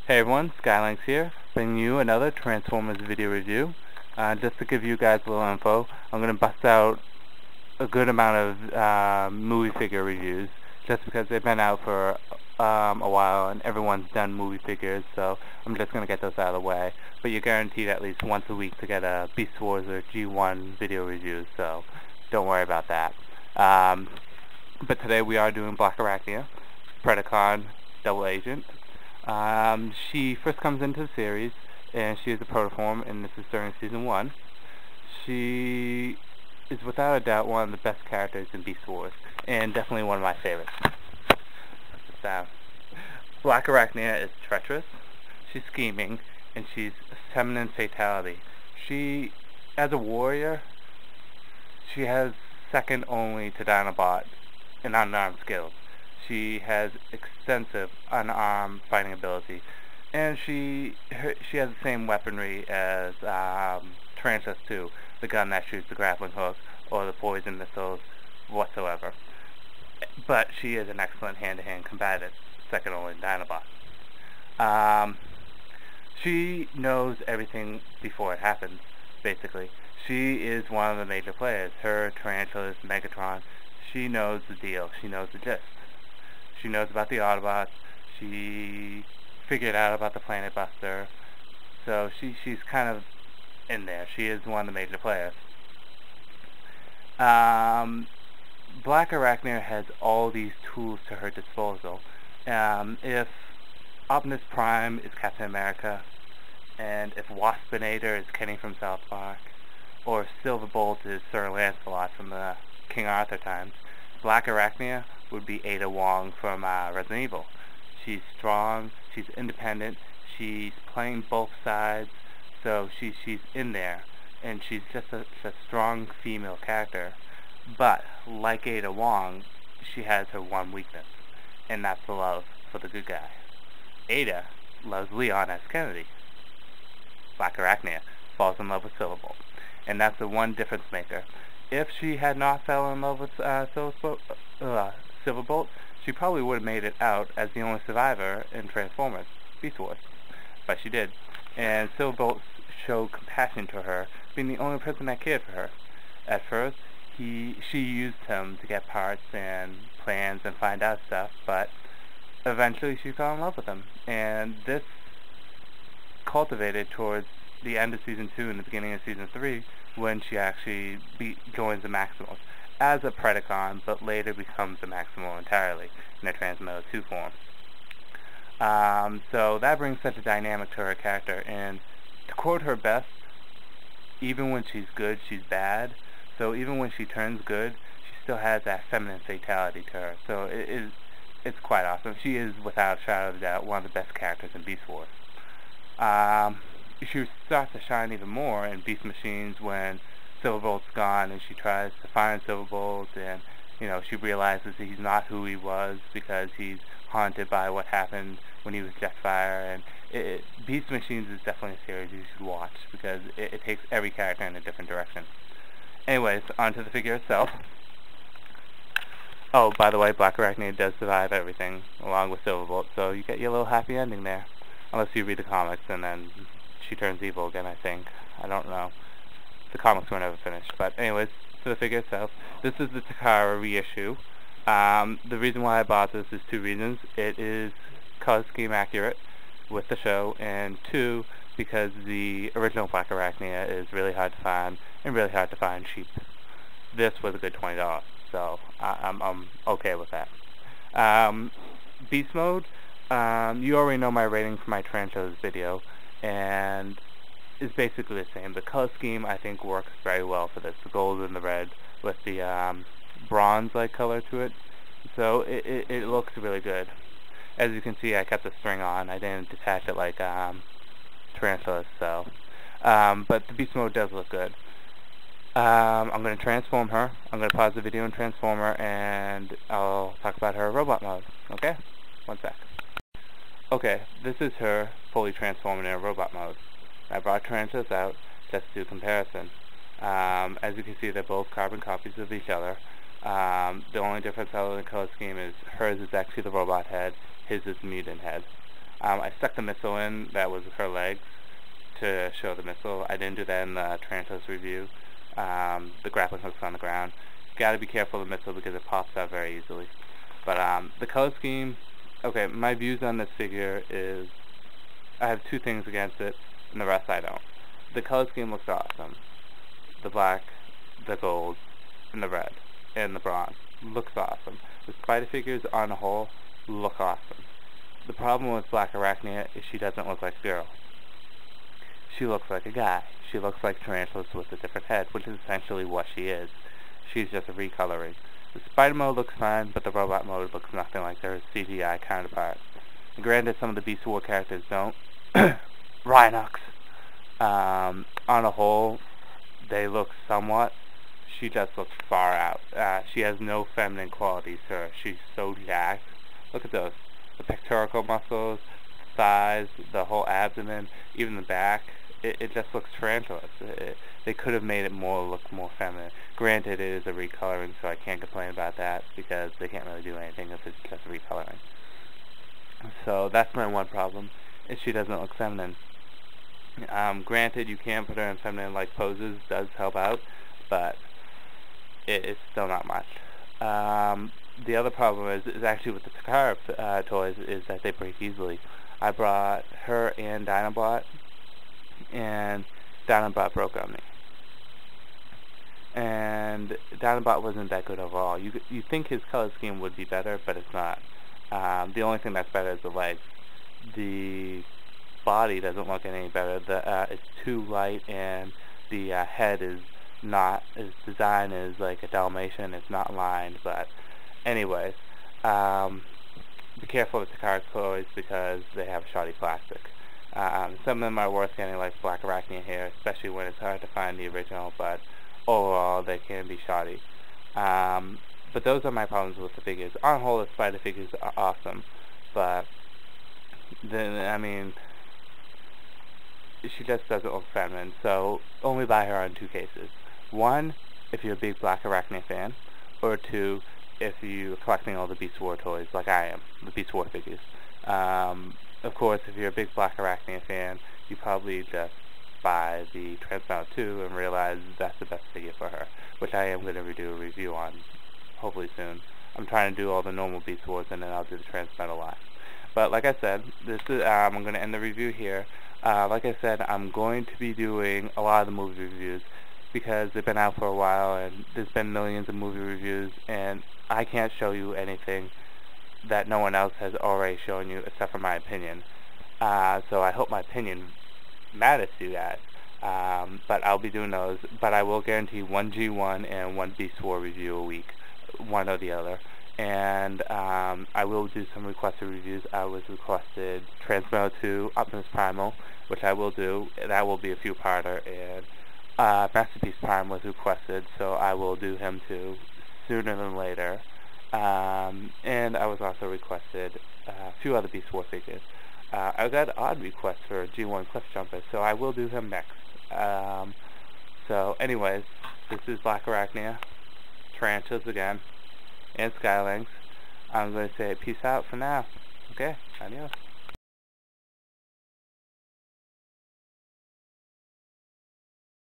Hey everyone, Skylinks here, bringing you another Transformers video review. Just to give you guys a little info, I'm going to bust out a good amount of movie figure reviews, just because they've been out for a while and everyone's done movie figures, so I'm just going to get those out of the way. But you're guaranteed at least once a week to get a Beast Wars or G1 video review, so don't worry about that. But today we are doing blackarachnia, Predacon Double Agent. She first comes into the series, and she is a protoform, and this is during Season 1. She is without a doubt one of the best characters in Beast Wars, and definitely one of my favorites. Blackarachnia is treacherous, she's scheming, and she's feminine fatality. She, as a warrior, she has second only to Dinobot in unarmed skills. She has extensive unarmed fighting ability, and she has the same weaponry as Tarantulas 2, the gun that shoots the grappling hook or the poison missiles whatsoever. But she is an excellent hand-to-hand combatant, second only to Dinobot. She knows everything before it happens, basically. She is one of the major players. Her, Tarantulas, Megatron, she knows the deal. She knows the gist. She knows about the Autobots. She figured out about the Planet Buster. So she's kind of in there. She is one of the major players. Blackarachnia has all these tools to her disposal. If Optimus Prime is Captain America, and if Waspinator is Kenny from South Park, or Silverbolt is Sir Lancelot from the King Arthur times, Blackarachnia would be Ada Wong from Resident Evil. She's strong, she's independent, she's playing both sides, so she's in there, and she's just a strong female character. But, like Ada Wong, she has her one weakness, and that's the love for the good guy. Ada loves Leon S. Kennedy. Blackarachnia falls in love with Silverbolt, and that's the one difference maker. If she had not fell in love with Silverbolt, she probably would have made it out as the only survivor in Transformers Beast Wars. But she did. And Silverbolt showed compassion to her, being the only person that cared for her. At first, she used him to get parts and plans and find out stuff, but eventually she fell in love with him. And this cultivated towards the end of Season 2 and the beginning of Season 3, when she actually joins the Maximals as a Predacon, but later becomes a Maximal entirely in a Transmetal 2 form. So that brings such a dynamic to her character, and to quote her best, even when she's good, she's bad. So even when she turns good, she still has that feminine fatality to her. So it's quite awesome. She is, without a shadow of a doubt, one of the best characters in Beast Wars. She starts to shine even more in Beast Machines when Silverbolt's gone, and she tries to find Silverbolt, and she realizes he's not who he was because he's haunted by what happened when he was Jetfire. And Beast Machines is definitely a series you should watch because it takes every character in a different direction. Anyways, onto the figure itself. Oh, by the way, Blackarachnia does survive everything along with Silverbolt, so you get your little happy ending there. Unless you read the comics and then she turns evil again, I think. I don't know. The comics were never finished. But anyways, to the figure itself, this is the Takara reissue. The reason why I bought this is two reasons. It is color scheme accurate with the show, and two, because the original Blackarachnia is really hard to find, and really hard to find cheap. This was a good $20, so I'm okay with that. Beast Mode, you already know my rating for my Tarantulas video, and it's basically the same. The color scheme, I think, works very well for this. The gold and the red with the bronze-like color to it. So it looks really good. As you can see, I kept the string on. I didn't detach it like Tarantulas, so. But the Beast Mode does look good. I'm going to transform her. I'm going to pause the video and transform her, and I'll talk about her robot mode. Okay? One sec. Okay, this is her fully transformed in a robot mode. I brought Tarantulas out just to do comparison. As you can see, they're both carbon copies of each other. The only difference other than the color scheme is hers is actually the robot head, his is the mutant head. I stuck the missile in that was her legs to show the missile. I didn't do that in the Tarantulas review. The grappling hook's on the ground. Gotta be careful of the missile because it pops out very easily. But the color scheme, okay, my views on this figure is I have two things against it, and the rest I don't. The color scheme looks awesome. The black, the gold, and the red, and the bronze. Looks awesome. The spider figures on the whole look awesome. The problem with blackarachnia is she doesn't look like a girl. She looks like a guy. She looks like Tarantulas with a different head, which is essentially what she is. She's just a recoloring. The spider mode looks fine, but the robot mode looks nothing like their CGI counterpart. Granted, some of the Beast War characters don't. Rhinox. On a whole, they look somewhat. She just looks far out. She has no feminine qualities to her. She's so jacked. Look at those. The pectoral muscles, the thighs, the whole abdomen, even the back. It just looks tarantulas. They could have made it look more feminine. Granted, it is a recoloring, so I can't complain about that because they can't really do anything if it's just recoloring. So that's my one problem, is she doesn't look feminine. Granted, you can put her in feminine-like poses, does help out, but it's still not much. The other problem is actually with the Takara toys is that they break easily. I brought her and Dinobot, and Dinobot broke on me. And Dinobot wasn't that good overall. You think his color scheme would be better, but it's not. The only thing that's better is the legs. The body doesn't look any better. It's too light, and the head is not. His design is like a Dalmatian. It's not lined, but anyways, be careful with Takara toys because they have shoddy plastic. Some of them are worth getting, like blackarachnia here, especially when it's hard to find the original, but overall they can be shoddy. But those are my problems with the figures. On the whole, the spider figures are awesome, but then, I mean, she just doesn't look feminine, so only buy her on two cases. One, if you're a big blackarachnia fan, or two, if you're collecting all the Beast War toys like I am, the Beast War figures. Of course, if you're a big blackarachnia fan, you probably just buy the Transmetal 2 and realize that's the best figure for her, which I am going to do a review on, hopefully soon. I'm trying to do all the normal Beast Wars and then I'll do the Transmetal line. But like I said, this is I'm going to end the review here. Like I said, I'm going to be doing a lot of the movie reviews because they've been out for a while and there's been millions of movie reviews and I can't show you anything that no one else has already shown you except for my opinion. So I hope my opinion matters to you guys. But I'll be doing those. But I will guarantee one G1 and one Beast War review a week, one or the other. And I will do some requested reviews. I was requested Transmetal 2, Optimus Primal, which I will do. That will be a few-parter. And Masterpiece Prime was requested, so I will do him too, sooner than later. And I was also requested a few other Beast War figures. I got odd requests for G1 Cliff Jumper, so I will do him next. So anyways, this is blackarachnia, Tarantulas again, and Skylinks. I'm going to say peace out for now. Okay, adios.